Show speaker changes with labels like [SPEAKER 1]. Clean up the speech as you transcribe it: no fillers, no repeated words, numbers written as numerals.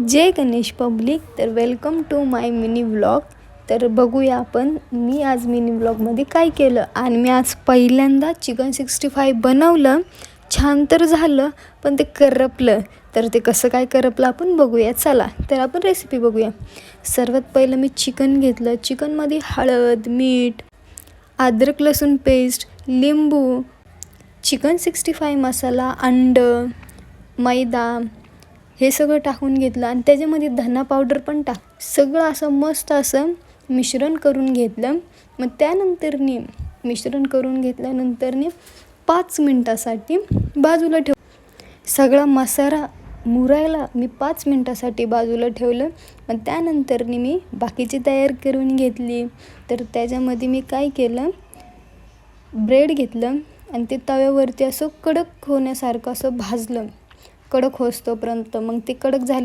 [SPEAKER 1] जय Ganesh public. तर welcome to my mini vlog. तर बघूया आपण मी आज मिनी व्लॉगमध्ये काय केलं. आणि मी आज पहिल्यांदा चिकन 65 बनवलं. छान तर झालं, पण ते करपलं. तर ते कसं काय करपलं आपण बघूया. चला तर आपण रेसिपी बघूया. सर्वात पहिलं मी चिकन घेतलं. चिकनमध्ये हळद, मीठ, अद्रक लसूण पेस्ट, लिंबू, चिकन 65 मसाला, अंडं, मैदा हे सगळं टाकून घेतलं. आणि त्याच्यामध्ये धना पावडर पण सगळं असं मस्त असं मिश्रण करून घेतलं. मग त्यानंतरनी मिश्रण करून घेतल्यानंतरनी 5 मिनटासाठी बाजूला सगळा मसाला मुरायला मी 5 मिनटासाठी बाजूला ठेवलं. आणि त्यानंतरनी मी बाकीची तयारी करून घेतली. तर त्याच्यामध्ये मी काय केलं, ब्रेड घेतलं आणि ते तव्यावरती असं कडक होण्यासारखं असं भाजलं, कडक होस्तोपर्यंत. मग ते कडक झालं